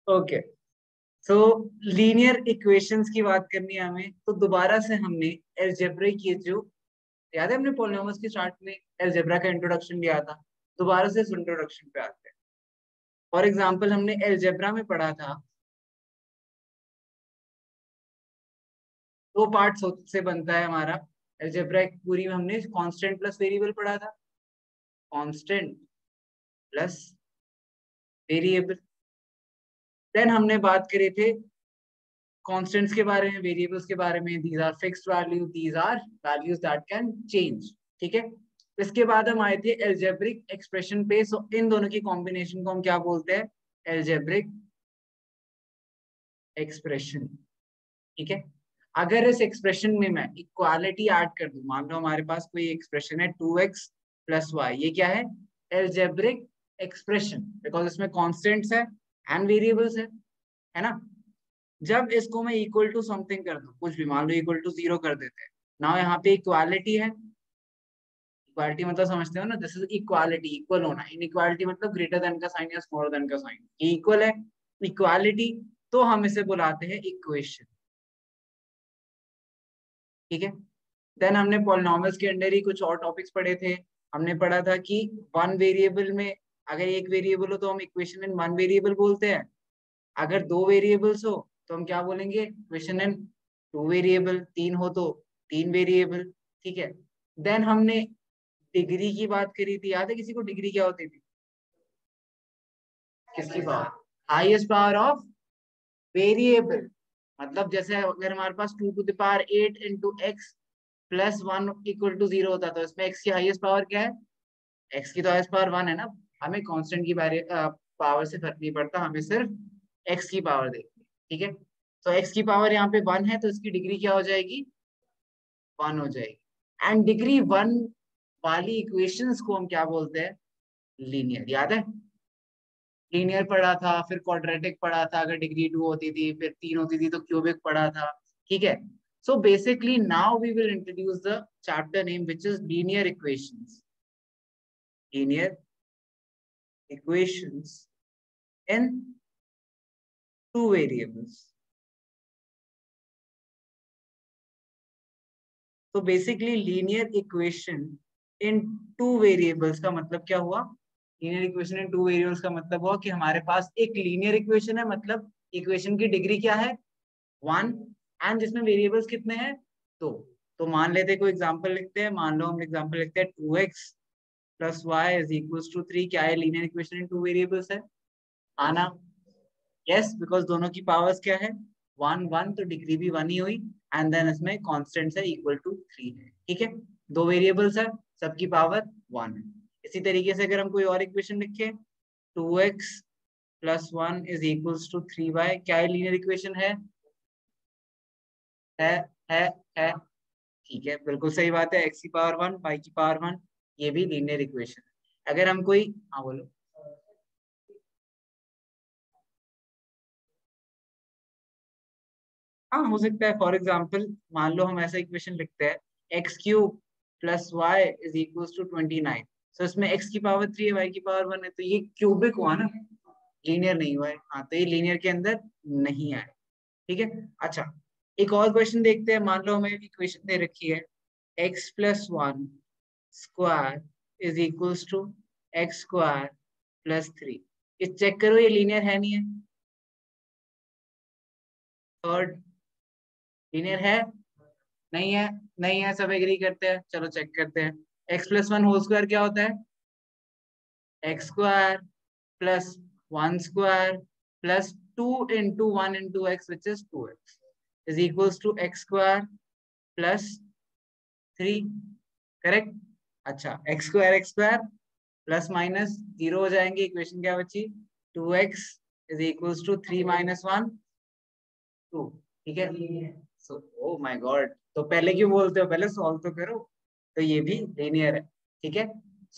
Okay, सो linear equations की बात करनी है हमें, तो दोबारा से हमने अलजेब्रिक की जो, याद है हमने पॉलिनॉमियल्स की स्टार्ट में अलजेब्रा का इंट्रोडक्शन लिया था, दोबारा से इस इंट्रोडक्शन पे आते हैं। फॉर एग्जांपल हमने अलजेब्रा में पढ़ा था, दो पार्ट्स से बनता है हमारा अलजेब्रा। एक पूरी में हमने कांस्टेंट प्लस वेरिएबल पढ़ा था, कांस्टेंट प्लस वेरिएबल। देन हमने बात करी थे कांस्टेंट्स के बारे में, वेरिएबल्स के बारे में, these are fixed value, these are values that can change. ठीक है, इसके बाद हम आए थे अलजेब्रिक एक्सप्रेशन पे। सो इन दोनों की कॉम्बिनेशन को हम क्या बोलते हैं? Algebraic expression. ठीक है, अगर इस एक्सप्रेशन में मैं इक्वालिटी ऐड कर दूं, मान लो हमारे पास कोई एक्सप्रेशन है 2x प्लस वाई, ये क्या है? अलजेब्रिक एक्सप्रेशन, बिकॉज इसमें कॉन्स्टेंट्स है एंड वेरिएबल्स है ना। जब इसको मैं इक्वल टू समथिंग कर दूं, कुछ भी, मान लो इक्वल टू 0 कर देते हैं ना, यहाँ पे इक्वालिटी है। इक्वालिटी मतलब समझते हो ना, दिस इज इक्वालिटी, इक्वल होना। इनइक्वालिटी मतलब ग्रेटर देन का साइन या स्मॉलर देन का साइन, ये इक्वल है, इक्वालिटी। तो हम इसे बुलाते हैं इक्वेशन। ठीक है, देन हमने पॉलिनॉमियल्स के अंदर ही कुछ और टॉपिक्स पढ़े थे। हमने पढ़ा था कि वन वेरिएबल में अगर एक वेरिएबल हो तो हम इक्वेशन इन वन वेरिएबल बोलते हैं, अगर दो वेरिएबल्स हो तो हम क्या बोलेंगे? इक्वेशन इन टू वेरिएबल, तीन हो तो तीन वेरिएबल। ठीक है, देन हमने डिग्री की बात करी थी, याद है किसी को डिग्री क्या होती थी? किसकी power? Highest power of variable. मतलब जैसे अगर हमारे पास 2 to the power 8 into x plus one equal to 0 होता, तो इसमें एक्स की हाईएस्ट पावर क्या है? एक्स की तो हाईएस्ट पावर 1 है ना। हमें कांस्टेंट की पावर से फर्क नहीं पड़ता, हमें सिर्फ एक्स की पावर देखनी है। ठीक है, तो एक्स की पावर यहाँ पे 1 है, तो इसकी डिग्री क्या हो जाएगी? 1 हो जाएगी। एंड डिग्री 1 वाली इक्वेशंस को हम क्या बोलते हैं? लीनियर। याद है लीनियर पढ़ा था, फिर क्वाड्रेटिक पढ़ा था अगर डिग्री 2 होती थी, फिर 3 होती थी तो क्यूबिक पढ़ा था। ठीक है, so basically now we will introduce the chapter name which is linear equations. Linear equations in two variables. तो basically linear equation in two variables का मतलब क्या हुआ? Linear equation in two variables का मतलब हुआ कि हमारे पास एक लीनियर इक्वेशन है, मतलब इक्वेशन की डिग्री क्या है? 1, एंड जिसमें वेरिएबल्स कितने हैं? दो। तो मान लेते हैं, कोई एग्जांपल लिखते हैं, मान लो हम एग्जांपल लिखते हैं 2x plus y is equals to 3। क्या है? Linear equation in two variables है। आना? यस, बिकॉज दोनों की पावर्स क्या है? 1 1, तो डिग्री भी 1 ही हुई। एंड देन इसमें कॉन्स्टेंट है इक्वल टू 3 है। ठीक है, दो वेरिएबल्स है, सबकी पावर 1 है। इसी तरीके से अगर हम कोई और इक्वेशन लिखे, 2x plus 1 is equals to 3y, क्या है? लीनियर इक्वेशन है है है। ठीक है, बिल्कुल सही बात है, x की पावर 1 y की पावर 1, ये भी लीनियर इक्वेशन है। अगर हम कोई, हाँ बोलो। हाँ, हो सकता है। फॉर एग्जाम्पल मान लो हम ऐसा इक्वेशन लिखते हैं, x cube plus y is equal to 29। तो इसमें एक्स की पावर 3 है, वाई की पावर 1 है, तो ये क्यूबिक हुआ ना, लीनियर नहीं हुआ है। हाँ, तो ये लीनियर के अंदर नहीं आए। ठीक है, अच्छा, एक और क्वेश्चन देखते हैं। मान लो हमें इक्वेशन दे रखी है, x plus 1 square is equal to x square plus 3। ये चेक करो, ये लीनियर है नहीं है? थर्ड, लीनियर है नहीं है? नहीं है, सब एग्री करते हैं। चलो चेक करते हैं। X plus one whole square क्या होता है? X square plus 1 square plus 2 into 1 into x which is 2x is equals to x square plus 3। Correct? अच्छा, एक्स स्क्वायर प्लस माइनस 0 हो जाएंगे, इक्वेशन क्या बची? 2x is equals to 3 minus 1 2। ठीक है, सो ओ माय गॉड, तो पहले क्यों बोलते हो? पहले सॉल्व तो करो। तो ये भी लीनियर है। ठीक है,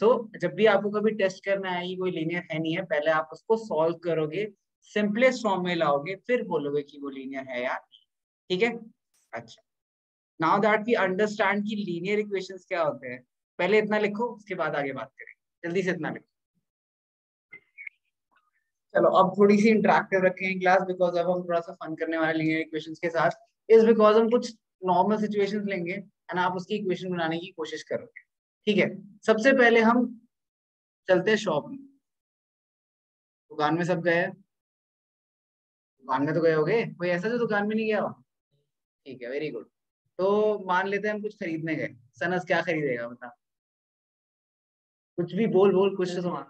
सो जब भी आपको कभी टेस्ट करना है कि कोई लीनियर है नहीं है, पहले आप उसको सॉल्व करोगे, सिंपलेस्ट फॉर्म में लाओगे, फिर बोलोगे कि वो लीनियर है या नहीं। ठीक है, अच्छा, नाउ दैट वी अंडरस्टैंड कि लीनियर इक्वेशंस क्या होते हैं, पहले इतना लिखो, उसके बाद आगे बात करेंगे। जल्दी से इतना लिखो। चलो अब थोड़ी सी इंटरेक्टिव रखेंगे क्लास, बिकॉज अब हम थोड़ा सा फन करने वाले हैं इक्वेशंस के साथ। इस बिकॉज हम कुछ नॉर्मल सिचुएशंस लेंगे एंड आप उसकी इक्वेशन बनाने की कोशिश करोगे। ठीक है, सबसे पहले हम चलते हैं शॉप में। दुकान में सब गए हैं? दुकान में तो गए होगे, कोई ऐसा जो दुकान में नहीं गया हो? ठीक है, वेरी गुड। तो मान लेते हैं हम कुछ खरीदने गए। सनस क्या खरीदेगा बता? कुछ भी बोल, बोल कुछ तो सामान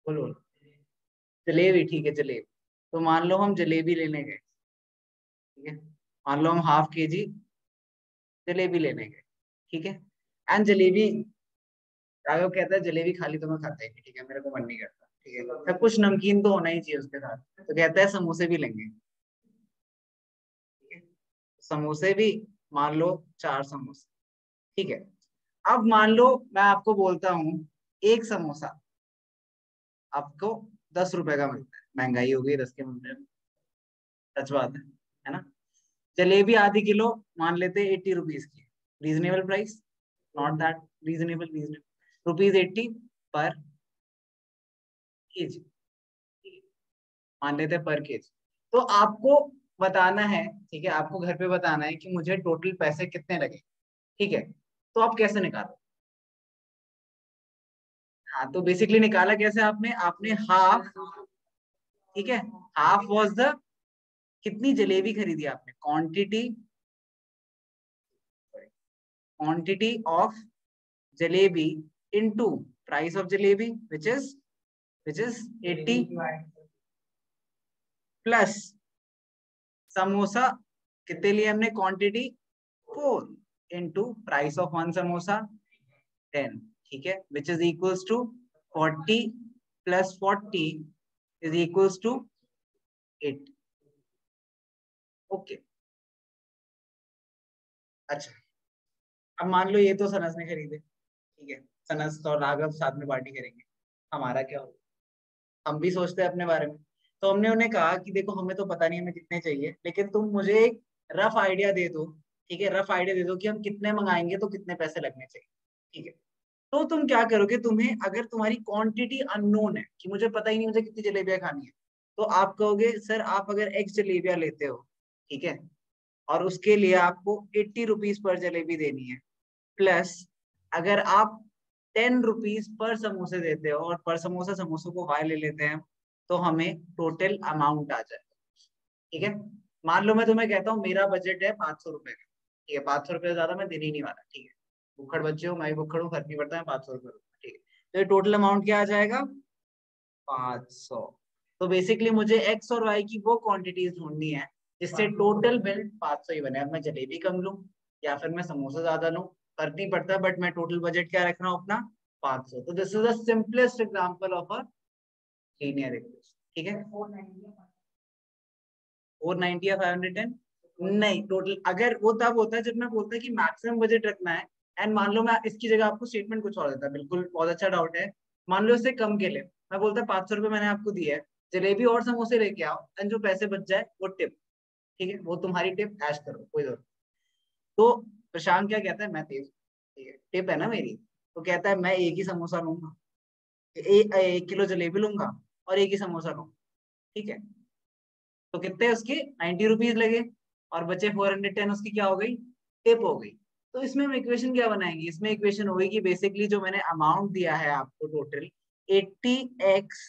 बोल बोल। जलेबी, ठीक है जलेबी। तो मान लो हम जलेबी लेने गए, ठीक है। मान लो हम हाफ के जी जलेबी लेने गए, ठीक है। एंड जलेबी, राघव कहता है जलेबी खाली तो मैं खाता ही नहीं, ठीक है, मेरे को मन नहीं करता, ठीक है, सब कुछ नमकीन तो होना ही चाहिए उसके साथ। तो कहता है समोसे भी लेंगे, ठीक है। समोसे भी, मान लो 4 समोसे, ठीक है। अब मान लो मैं आपको बोलता हूँ एक समोसा आपको 10 रुपए का मिलता है, महंगाई हो गई 10 के मामले में, सच बात है ना। जलेबी आधी किलो मान लेते हैं 80 रुपीज की, reasonable price, not that reasonable, reasonable ₹80 पर केजी, मान लेते हैं पर केजी। तो आपको बताना है, ठीक है, आपको घर पे बताना है कि मुझे टोटल पैसे कितने लगे, ठीक है। तो आप कैसे निकालो? हाँ, तो बेसिकली निकाला कैसे आपने? आपने हाफ, ठीक है, हाफ वॉज द, कितनी जलेबी खरीदी आपने, quantity, quantity of jalebi into price of jalebi which is 80 plus samosa, कितने लिए हमने quantity, 4 into price of 1 samosa 10, ठीक है, which is equals to 40 plus 40 is equals to 8। Okay, अच्छा। अब मान लो ये तो सनस ने खरीदे, ठीक है, सनस और राघव साथ में पार्टी करेंगे, हमारा क्या होगा? हम भी सोचते हैं अपने बारे में। तो हमने उन्हें कहा कि देखो हमें तो पता नहीं हमें कितने चाहिए, लेकिन तुम मुझे एक रफ आइडिया दे दो, ठीक है, रफ आइडिया दे दो कि हम कितने मंगाएंगे तो कितने पैसे लगने चाहिए, ठीक है। तो तुम क्या करोगे, तुम्हें अगर तुम्हारी क्वांटिटी अननोन है कि मुझे पता ही नहीं मुझे कितनी जलेबियां खानी है, तो आप कहोगे सर आप अगर एक्स जलेबियां लेते हो, ठीक है, और उसके लिए आपको 80 रुपीज पर जलेबी देनी है, प्लस अगर आप 10 रुपीज पर समोसे देते हो, और पर समोसा समोसों को वाई ले लेते हैं, तो हमें टोटल अमाउंट आ जाए, ठीक है। मान लो मैं तुम्हें कहता हूँ मेरा बजट है 500 रुपए का, ठीक है, 500 रुपए से ज्यादा मैं देने ही नहीं वाला, ठीक है। भुखड़ बच्चे हो, मैं भी भुखड़ हूँ, फर्क नहीं पड़ता है, 500 रुपए, ठीक है। तो ये टोटल अमाउंट क्या आ जाएगा, 500। तो बेसिकली मुझे एक्स और वाई की वो क्वांटिटीज ढूंढनी है जिससे टोटल बिल 500 ही बने। अब मैं जलेबी कम लूं या फिर मैं समोसा ज्यादा लूं, फर्क नहीं पड़ता, बट मैं टोटल बजट क्या रख रहा हूँ अपना, 500। तो this is the simplest example of a linear equation, ठीक है। 490 या 510? नहीं, टोटल अगर वो तब होता है जब मैं बोलता है कि मैक्सिमम बजट रखना है। एंड मान लो मैं इसकी जगह आपको स्टेटमेंट कुछ और देता, बिल्कुल बहुत अच्छा डाउट है। मान लो इससे कम के लिए मैं बोलता 500 रुपये मैंने आपको दिया है, जलेबी और समोसे लेके आओ, एंड जो पैसे बच जाए वो टिप, ठीक है, वो तुम्हारी टिप ऐश करो, कोई जरूरत। तो प्रशांत क्या कहता है, मैं तेज, ठीक है, टिप है ना मेरी। तो कहता है मैं एक ही समोसा लूंगा, 1 किलो जलेबी लूंगा और एक ही समोसा लूंगा, ठीक है। तो कितने उसके 90 रुपीज लगे, और बचे 410, उसकी क्या हो गई, टिप हो गई। तो इसमें हम इक्वेशन क्या बनाएंगे, इसमें इक्वेशन होगी कि बेसिकली जो मैंने अमाउंट दिया है आपको total 80x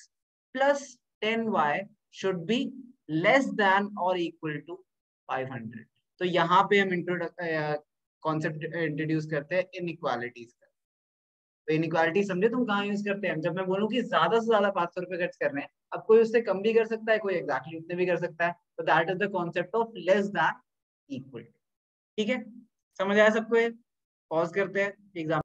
plus 10y should be less than और इक्वल टू 500। तो यहाँ पे हम कॉन्सेप्ट इंट्रोड्यूस करते हैं इनइक्वालिटीज का। तो इनइक्वालिटी समझे तुम कहाँ यूज करते हैं, जब मैं बोलूँ कि ज्यादा से ज्यादा 500 रुपए खर्च कर रहे हैं, अब कोई उससे कम भी कर सकता है, कोई एग्जैक्टली उतने भी कर सकता है। तो that is the concept of less than equal, ठीक है। समझ आया सबको? ये पॉज करते हैं एग्जाम।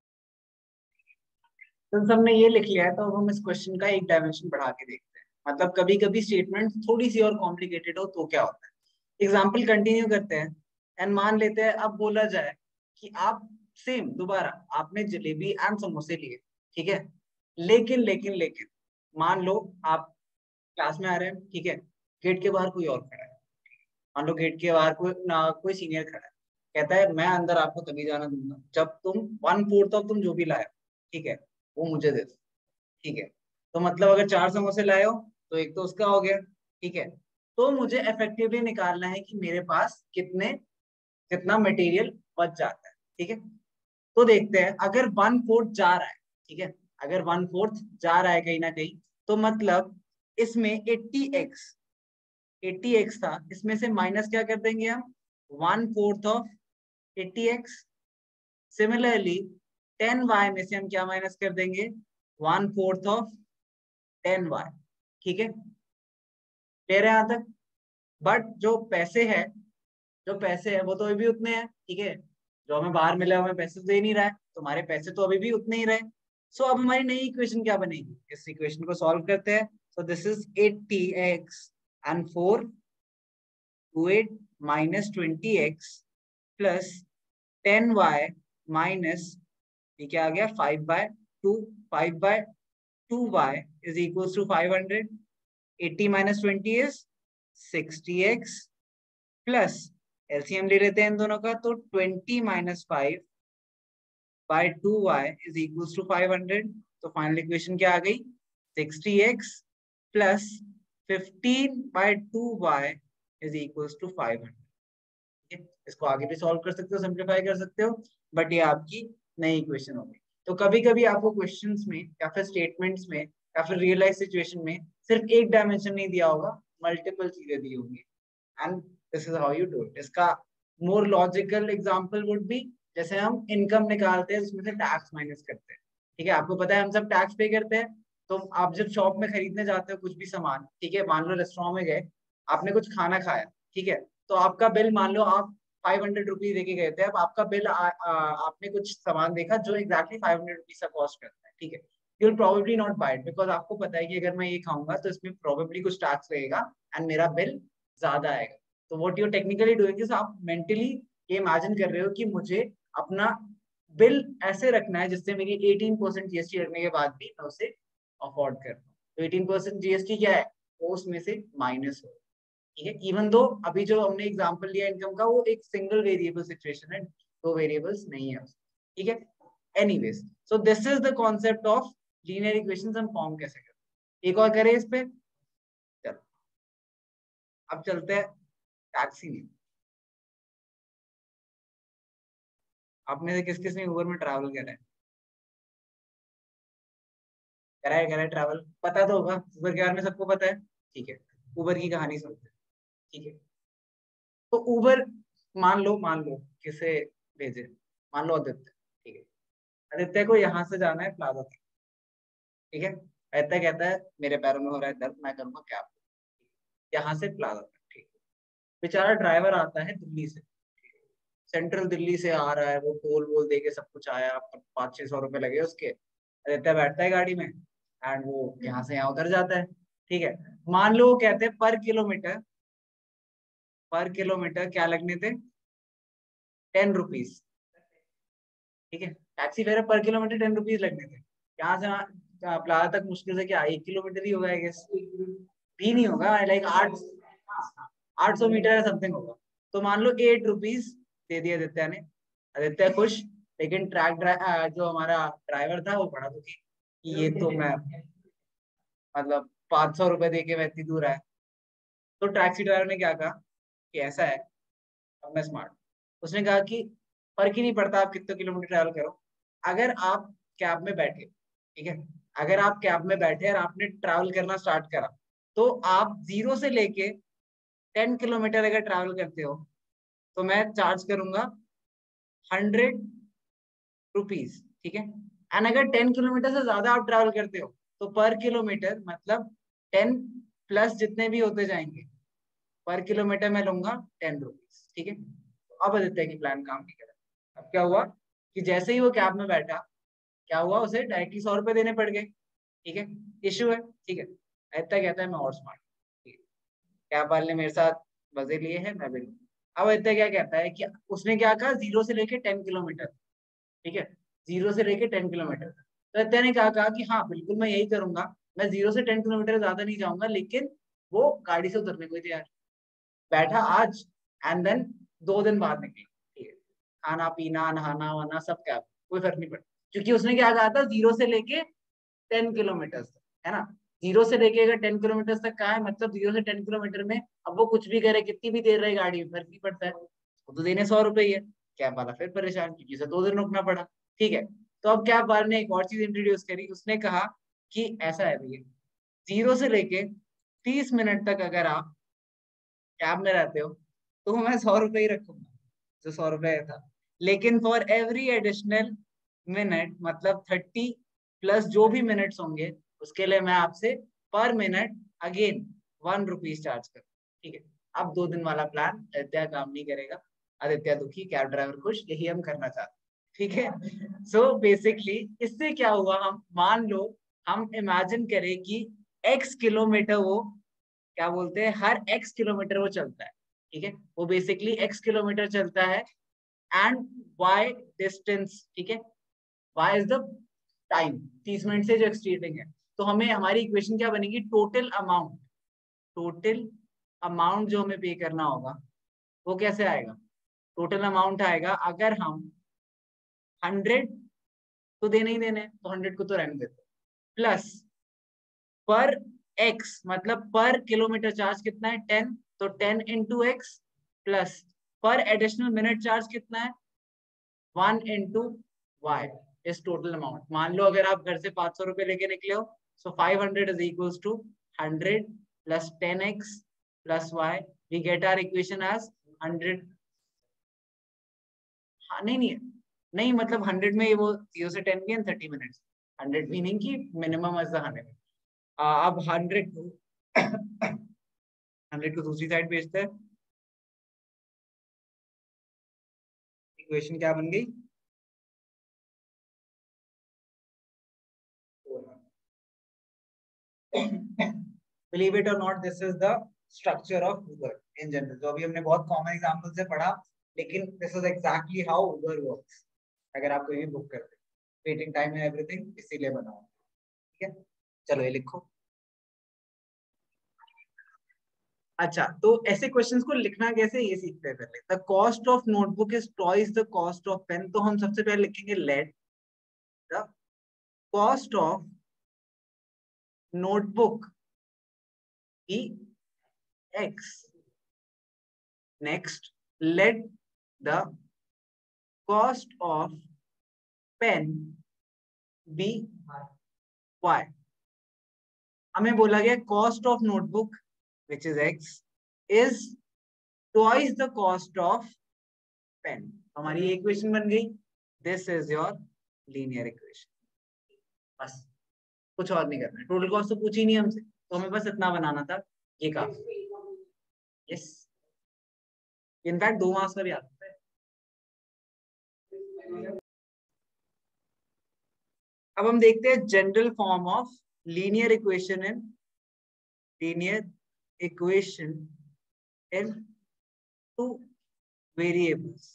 तो सबने ये लिख लिया है, तो अब हम इस क्वेश्चन का एक डायमेंशन बढ़ा के देखते हैं। मतलब कभी कभी स्टेटमेंट थोड़ी सी और कॉम्प्लिकेटेड हो तो क्या होता है। एग्जाम्पल कंटिन्यू करते हैं। एंड मान लेते हैं अब बोला जाए कि आप सेम दोबारा आपने जलेबी एंड समोसे लिए, ठीक है, लेकिन लेकिन लेकिन मान लो आप क्लास में आ रहे हैं, ठीक है, गेट के बाहर कोई और खड़ा है। मान लो गेट के बाहर कोई सीनियर खड़ा है, कहता है मैं अंदर आपको तभी जाना दूंगा जब तुम 1/4 ऑफ तुम जो भी लाए, ठीक है, वो मुझे दे दो, ठीक है। तो मतलब अगर 4 समोसे लाए हो तो एक तो उसका हो गया, ठीक है। तो मुझे इफेक्टिवली निकालना है कि मेरे पास कितना मटेरियल बच जाता है, ठीक है। तो देखते हैं, अगर 1/4 जा रहा है, ठीक है, अगर 1/4 जा रहा है कहीं ना कहीं, तो मतलब इसमें 80x था, इसमें से माइनस क्या कर देंगे हम, 1/4 ऑफ 80x। सिमिलरली 10y में से हम क्या माइनस कर देंगे, 1/4 ऑफ 10y, ठीक है। क्लियर है यहाँ तक। बट जो पैसे है वो तो अभी भी उतने हैं, ठीक है। जो हमें बाहर मिला हमें पैसे तो दे नहीं रहा है, तुम्हारे पैसे तो अभी भी उतने ही रहे। सो अब हमारी नई इक्वेशन क्या बनेगी, इस इक्वेशन को सॉल्व करते हैं। So this is 80x and 4 2 8 minus 20x plus 10y minus ये क्या आ गया 5/2, 5/2y is equal to 500। 80 minus 20 is 60x plus LCM ले लेते हैं इन दोनों का, तो 20 minus 5/2y is equal to 500। तो फाइनल इक्वेशन क्या आ गई, 60x plus 15/2y is equal to 500। इसको आगे भी सॉल्व कर सकते हो, सिंप्लीफाई कर सकते हो, बट ये आपकी नई इक्वेशन होगी। तो कभी कभी आपको क्वेश्चंस में या फिर स्टेटमेंट्स में या फिर रियल लाइफ सिचुएशन में सिर्फ एक डायमेंशन नहीं दिया होगा, मल्टीपल चीजें दी होंगी, and this is how you do it. इसका more logical example would be, जैसे हम इनकम निकालते हैं उसमें से टैक्स माइनस करते हैं, ठीक है। आपको पता है हम सब टैक्स पे करते हैं। तो आप जब शॉप में खरीदने जाते हो कुछ भी सामान, ठीक है, मान लो रेस्टोरेंट में गए, आपने कुछ खाना खाया, ठीक है, तो आपका बिल मान लो आप 500 रुपीज देके गए थे, अब आपका बिल आपने कुछ सामान देखा जो एग्जैक्टली 500 रुपीज का कॉस्ट करता है, ठीक है। You will probably not buy it, because आपको पता है कि अगर मैं ये खाऊंगा तो इसमें प्रोबेबली कुछ टैक्स लगेगा एंड मेरा बिल ज्यादा आएगा। तो what you technically doing is आप मेंटली ये इमेजिन कर रहे हो कि मुझे अपना बिल ऐसे रखना है जिससे मेरी 18% जीएसटी रखने के बाद भी मैं उसे अफोर्ड कर पाऊँ। तो 18% जीएसटी क्या है, वो उसमें से माइनस हो, ठीक है। इवन दो अभी जो हमने एग्जांपल लिया इनकम का, वो एक सिंगल वेरिएबल सिचुएशन है, दो वेरिएबल्स नहीं है, ठीक है। Anyways, so this is the concept of linear equations, हम फॉर्म कैसे करते हैं। एक और करें इस पे, चलो अब चलते हैं टैक्सी में। आप में से किस किस ने उबर में ट्रैवल करा है, करा है ट्रैवल, पता तो होगा उबर के बारे में, सबको पता है, ठीक है। उबर की कहानी सुनते हैं, ठीक है। तो उबर, मान लो किसे भेजे, मान लो आदित्य, ठीक है। आदित्य को यहाँ से जाना है प्लाजा तक, ठीक है। आदित्य कहता है मेरे पैरों में हो रहा है दर्द, मैं करूंगा कैब, यहाँ से प्लाजा तक, ठीक है। बेचारा ड्राइवर आता है दिल्ली से, सेंट्रल दिल्ली से आ रहा है, वो टोल वोल दे के सब कुछ आया, 500-600 रुपए लगे उसके। आदित्य बैठता है गाड़ी में एंड वो यहाँ से यहाँ उतर जाता है, ठीक है। मान लो वो कहते हैं पर किलोमीटर क्या लगने थे, 10 रुपीज, ठीक है। टैक्सी फेयर पर किलोमीटर 10 रुपीज लगने थे। यहाँ से प्लाजा तक मुश्किल से क्या 1 किलोमीटर ही होगा, आई गेस, भी नहीं होगा, लाइक 800 मीटर या समथिंग होगा। तो मान लो 8 रुपीज दे दिया आदित्य ने, आदित्य खुश। लेकिन जो हमारा ड्राइवर था वो बड़ा दुखी कि ये तो मैं मतलब 500 रुपए दे के मैं इतनी दूर आया। तो टैक्सी ड्राइवर ने क्या कहा कि ऐसा है, अब मैं स्मार्ट, उसने कहा कि फर्क ही नहीं पड़ता आप कितने किलोमीटर ट्रैवल करो, अगर आप कैब में बैठे, ठीक है, अगर आप कैब में बैठे और आपने ट्रैवल करना स्टार्ट करा, तो आप 0 से लेके 10 किलोमीटर अगर ट्रैवल करते हो तो मैं चार्ज करूंगा 100 रुपीज, ठीक है। एंड अगर 10 किलोमीटर से ज्यादा आप ट्रैवल करते हो तो पर किलोमीटर मतलब 10 प्लस जितने भी होते जाएंगे, पर किलोमीटर मैं लूंगा 10 रुपीज, ठीक है। तो अब आदित्य की प्लान काम नहीं करा। अब क्या हुआ कि जैसे ही वो कैब में बैठा, क्या हुआ, उसे डायरेक्टली 100 रुपए देने पड़ गए, ठीक है। इश्यू है, ठीक है। आदित्य कहता है मैं और स्मार्ट, ठीक है, कैब वाले ने मेरे साथ मजे लिए हैं, मैं भी लूं। अब आदित्य क्या कहता है कि उसने क्या कहा, 0 से लेके 10 किलोमीटर, ठीक है, 0 से लेके 10 किलोमीटर। तो आदित्य ने क्या कहा कि हाँ बिल्कुल मैं यही करूंगा, मैं 0 से 10 किलोमीटर ज्यादा नहीं जाऊंगा, लेकिन वो गाड़ी से उतरने को ही तैयार बैठा आज, एंड देन 2 दिन बाद निकला, ठीक है। खाना पीना नहाना वाना सब क्या, कोई फर्क नहीं पड़ता, क्योंकि उसने क्या कहा था 0 से लेके 10 किलोमीटर, है ना। जीरो से लेके अगर 10 किलोमीटर तक कहा है, मतलब 0 से 10 किलोमीटर में अब वो कुछ भी करे, कितनी भी देर रहे गाड़ी में, फर्क नहीं पड़ता है, वो तो देने 100 रुपए ही है। कैब वाला फिर परेशान क्योंकि उसे 2 दिन रुकना पड़ा। ठीक है, तो अब कैब वाले ने एक और चीज इंट्रोड्यूस करी, उसने कहा कि ऐसा है भैया, 0 से लेके 30 मिनट तक अगर आप कैब में रहते हो तो मैं 100 रुपए ही रखूंगा, जो 100 रुपए था। लेकिन फॉर एवरी एडिशनल मिनट, मतलब 30 प्लस जो भी मिनट्स होंगे, उसके लिए मैं आपसे पर मिनट अगेन 1 रुपीज चार्ज करूँ। ठीक है, अब 2 दिन वाला प्लान आदित्य काम नहीं करेगा, आदित्य दुखी, कैब ड्राइवर खुश, यही हम करना चाहते हैं। ठीक है, सो बेसिकली इससे क्या हुआ, हम मान लो, हम इमेजिन करें कि x किलोमीटर वो क्या बोलते हैं, हर x किलोमीटर वो चलता है। ठीक है, वो बेसिकली x किलोमीटर चलता है एंड y डिस्टेंस। ठीक है, y is the time, 30 minute से जो एक्सटीडिंग है। तो हमें हमारी इक्वेशन क्या बनेगी, टोटल अमाउंट, टोटल अमाउंट जो हमें पे करना होगा वो कैसे आएगा, टोटल अमाउंट आएगा, अगर हम 100 तो देने ही देने, तो 100 को तो रहने देते, प्लस पर एक्स, मतलब पर किलोमीटर चार्ज कितना है 10, तो 10 × x, प्लस पर एडिशनल मिनट चार्ज कितना है 1 × y, इस टोटल अमाउंट। मान लो अगर आप घर से 500 रुपए लेके निकले हो, so 500 is equals to 100 plus 10x plus y, we get our equation as 100। हाँ नहीं नहीं नहीं, मतलब 100 में वो 0 से 10 की 30 मिनट्स, 100 मीनिंग की मिनिमम इज द 100। अब 100 को 100 को दूसरी साइड भेजते हैं, इक्वेशन क्या बन गई, बिलीव इट और not, this is the structure of Uber in general, जो अभी हमने बहुत कॉमन एग्जांपल से पढ़ा, लेकिन this is exactly how Uber works. अगर आप कोई भी बुक करते हैं, वेटिंग टाइम है, एवरीथिंग इसीलिए बना हुआ। ठीक है, चलो ये लिखो। अच्छा, तो ऐसे क्वेश्चंस को लिखना कैसे ये सीखते हैं पहले। The cost of notebook is twice the cost of pen, तो हम सबसे पहले लिखेंगे let the cost of notebook be x. Next, let the cost of pen be y. हमें बोला गया cost of notebook which is x is twice the cost of pen. हमारी ये इक्वेशन बन गई, this is your linear equation. बस, कुछ और नहीं करना है, टोटल कॉस्ट तो पूछी नहीं हमसे, तो हमें बस इतना बनाना था, ये काफी। यस, इनफैक्ट 2 मार्क्स का भी आता है। अब हम देखते हैं general form of linear equation in linear equation in two variables.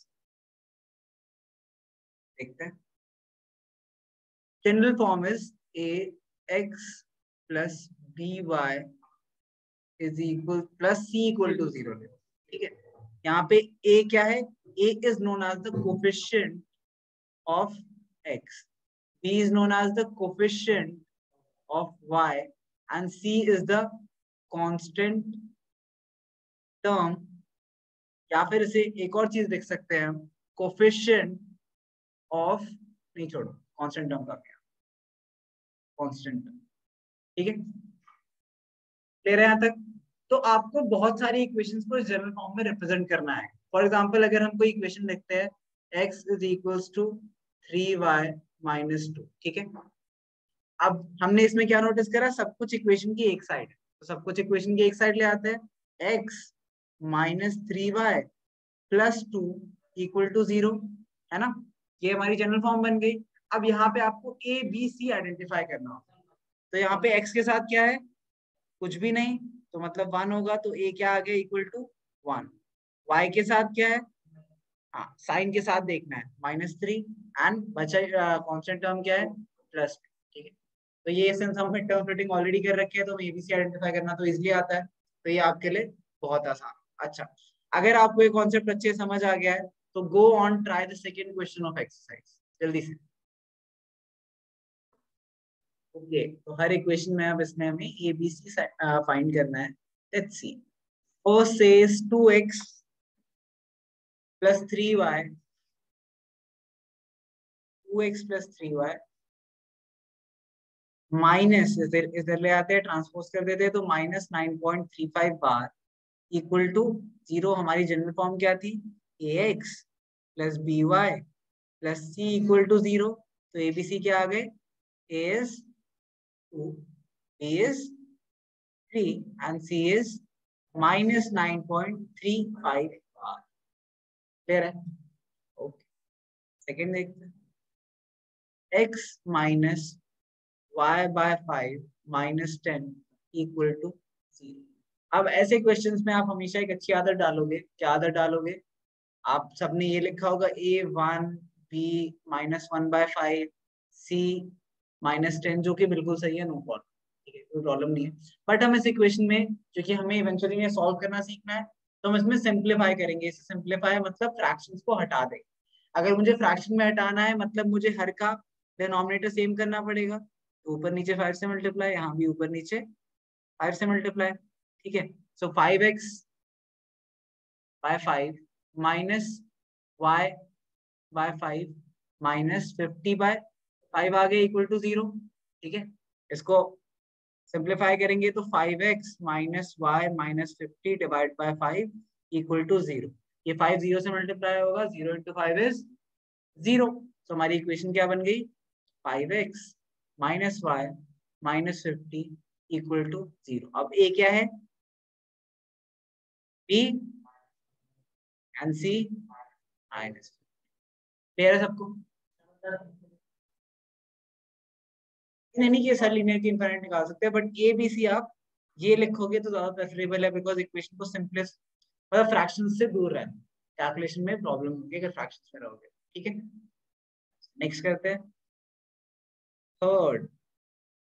देखते हैं, general form is a x plus b y is equal plus c equal to 0। ठीक है, यहाँ पे ए क्या है, a is known as the coefficient of x, b is known as the coefficient of y, and c is the constant term, या फिर इसे एक और चीज लिख सकते हैं हम, coefficient of, नहीं छोड़ो, constant term का क्या, constant term। ठीक है, ले रहे हैं यहाँ तक। तो आपको बहुत सारी इक्वेशंस को जनरल फॉर्म में रिप्रेजेंट करना है। फॉर एग्जांपल अगर हम कोई इक्वेशन लिखते हैं x is equals to 3y minus 2। ठीक है, अब हमने इसमें क्या नोटिस करा, सब कुछ इक्वेशन की एक साइड है, तो सब कुछ इक्वेशन की एक साइड ले आते हैं, x minus 3y plus 2 equal to 0, है ना, ये हमारी जनरल फॉर्म बन गई। अब यहाँ पे आपको ए बी सी आइडेंटिफाई करना होगा, तो यहाँ पे x के साथ क्या है, कुछ भी नहीं, तो मतलब 1 होगा, तो a क्या आ गया, इक्वल टू 1। y के साथ क्या है, हाँ साइन के साथ देखना है, -3, एंड बचा कॉन्स्टेंट टर्म क्या है, +2। ठीक है, तो ये सिंस हमने टर्म फिटिंग ऑलरेडी कर रखी है, तो हमें एबीसी आइडेंटिफाई करना तो इजीली आता है, तो ये आपके लिए बहुत आसान। अच्छा, अगर आपको ये कॉन्सेप्ट अच्छे समझ आ गया है, तो go on try the second question of exercise, जल्दी से। ओके, तो हर इक्वेशन में अब इसमें हमें ए बी सी फाइंड करना है। Let's see, first says 2x plus 3y, 2x plus 3y minus, इधर इधर ले आते हैं, ट्रांसपोज कर देते हैं, तो माइनस 9.35 बार इक्वल टू 0। हमारी जनरल फॉर्म क्या थी? ax plus by plus c equal to 0। तो एबीसी क्या आ गए? a is 2, b is 3 and c is minus 9.35 बार। क्लियर है? ओके, सेकेंड देखते हैं, x minus y by 5 minus 10 equal to 0। अब ऐसे क्वेश्चंस में आप हमेशा एक अच्छी आदत डालोगे। क्या आदत डालोगे? आप सबने ये लिखा होगा a1 b minus 1/5 c minus 10, जो कि बिल्कुल सही है, नो प्रॉब्लम, ठीक है, कोई प्रॉब्लम नहीं है। बट हम इस इक्वेशन में, क्योंकि हमें इवेंचुअली ये सॉल्व करना सीखना है, तो हम इसमें सिंप्लीफाई करेंगे। इसे सिंप्लीफाई मतलब फ्रैक्शंस को हटा देंगे। अगर मुझे फ्रैक्शन में हटाना है मतलब मुझे हर का डिनोमिनेटर सेम करना पड़ेगा। तो ऊपर नीचे 5 से मल्टीप्लाई, यहाँ भी ऊपर नीचे 5 से मल्टीप्लाई, ठीक है। सो 5x बाय 5 minus y by 5 minus 50 by 5 आ गए इक्वल टू 0, ठीक है। इसको सिंप्लीफाई करेंगे तो 5x minus y minus 50 divide by 5 equal to 0। ये 5 0 से मल्टीप्लाई होगा, 0 इंटू 5 इज 0। तो हमारी इक्वेशन क्या बन गई? 5x minus y minus 50 equal to 0। अब a क्या है? b and c minus. Clear है सबको? नहीं कि सर लीनियर की इनफाइनाइट निकाल सकते हैं, बट ए बी सी आप ये लिखोगे तो ज्यादा प्रेफरेबल है, बिकॉज इक्वेशन को सिंपलेस्ट मतलब फ्रैक्शन से दूर रहना। कैलकुलेशन में प्रॉब्लम होगी अगर फ्रैक्शन में रहोगे, ठीक है। नेक्स्ट करते हैं थर्ड।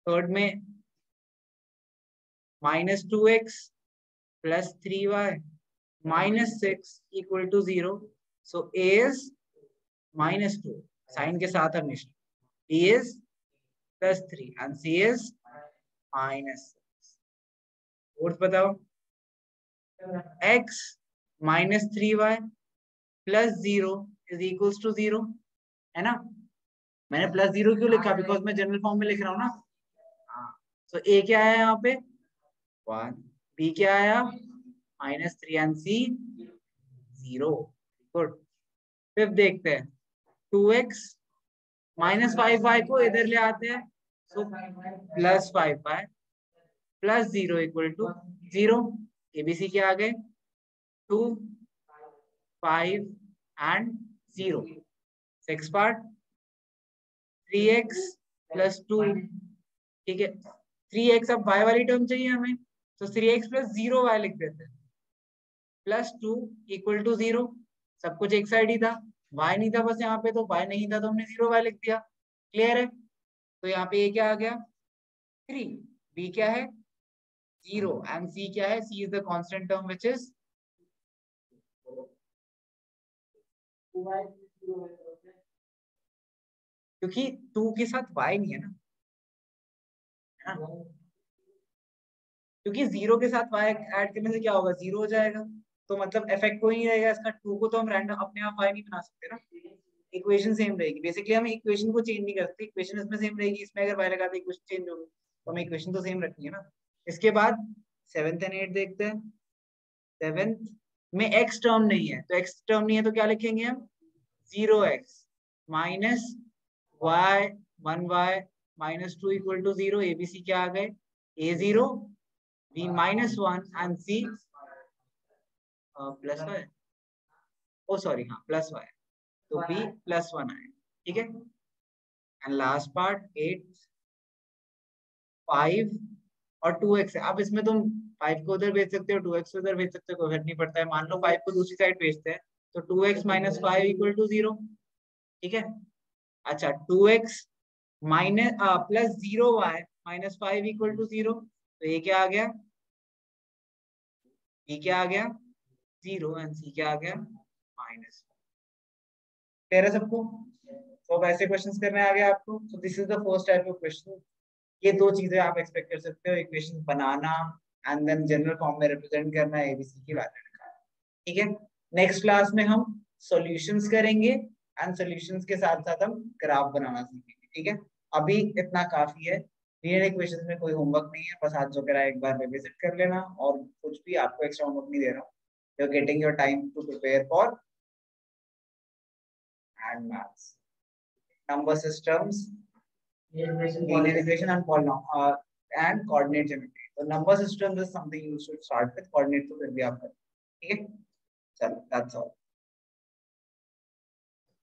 थर्ड में minus 2x plus 3y minus 6 equal to 0। So a is minus 2 sign के साथ हमेशा, b is plus 3 and c is minus 6। Fourth बताओ, x minus 3y plus 0 is equals to 0, है ना। मैंने प्लस 0 क्यों लिखा? बिकॉज मैं जनरल फॉर्म में लिख रहा हूँ ना। हाँ, तो a क्या है यहाँ पे? 1, b क्या आया? Minus 3 and c 0। गुड। फिर देखते हैं 2x माइनस 5y को इधर ले आते हैं, so plus 5y plus 0 equal to 0। ABC क्या आ गए? 2 5 and 0। Six part 3x plus 2, ठीक है। 3x अब y वाली टर्म चाहिए हमें, तो 3x प्लस 0y लिख देते हैं, प्लस 2 इक्वल टू 0। सब कुछ एक साइड ही था, y नहीं था, बस यहाँ पे तो y नहीं था तो हमने 0y लिख दिया। क्लियर है? तो यहाँ पे a क्या आ गया? 3, b क्या है? 0 एंड c क्या है? c is the constant term which is, क्योंकि 2 के साथ y नहीं है ना, है ना? क्योंकि 0 के साथ y ऐड करने से क्या होगा? 0 हो जाएगा, तो मतलब इफेक्ट कोई नहीं रहेगा इसका। 2 को तो हम रैंडम अपने आप y नहीं बना सकते ना, इक्वेशन सेम रहेगी। बेसिकली हम इक्वेशन को चेंज नहीं कर सकते, इक्वेशन इसमें सेम रहेगी, इसमें अगर y लगा दे इक्वेशन चेंज होगी, तो हमें इक्वेशन तो सेम रखनी है ना। इसके बाद 7th एंड 8th देखते हैं। 7th में x टर्म नहीं है, तो x टर्म नहीं है तो क्या लिखेंगे हम? 0x minus y 1y minus 2 equal to 0। ABC क्या आ गए? a0 b minus 1 and c plus y, oh sorry, हाँ प्लस y, तो b प्लस 1 आए, ठीक है। एंड लास्ट पार्ट 8, 5 और 2x है। अब इसमें तुम 5 को उधर भेज सकते हो, 2x को उधर भेज सकते हो, कोई फर्क नहीं पड़ता है। मान लो 5 को दूसरी साइड भेजते हैं, तो 2x माइनस 5 इक्वल टू 0, ठीक है। अच्छा, 2x minus plus 0y minus 5 equal to 0, तो ये क्या आ गया? b क्या आ गया? 0 एंड c क्या आ गया? माइनस। क्लियर है सबको? तो अब ऐसे क्वेश्चंस करने आ गया आपको। So this is the first type of question ये दो चीजें आप एक्सपेक्ट कर सकते हो, इक्वेशन बनाना एंड देन जनरल फॉर्म में रिप्रेजेंट करना, एबीसी की वैल्यू निकालना। ठीक है, नेक्स्ट क्लास में हम सॉल्यूशंस करेंगे एंड सॉल्यूशंस के साथ साथ हम ग्राफ बनाना सीखेंगे। ठीक है, अभी इतना काफी है। लीनियर इक्वेशंस में कोई होमवर्क नहीं है, बस आज जो करा एक बार रिविजिट कर लेना, और कुछ भी आपको एक्स्ट्रा होमवर्क नहीं दे रहा हूँ। You are getting your time to prepare for and maths, number systems, linear equation and coordinate geometry. So number systems is something you should start with. Coordinate तो फिर भी आप करें। ठीक है, चलो that's all.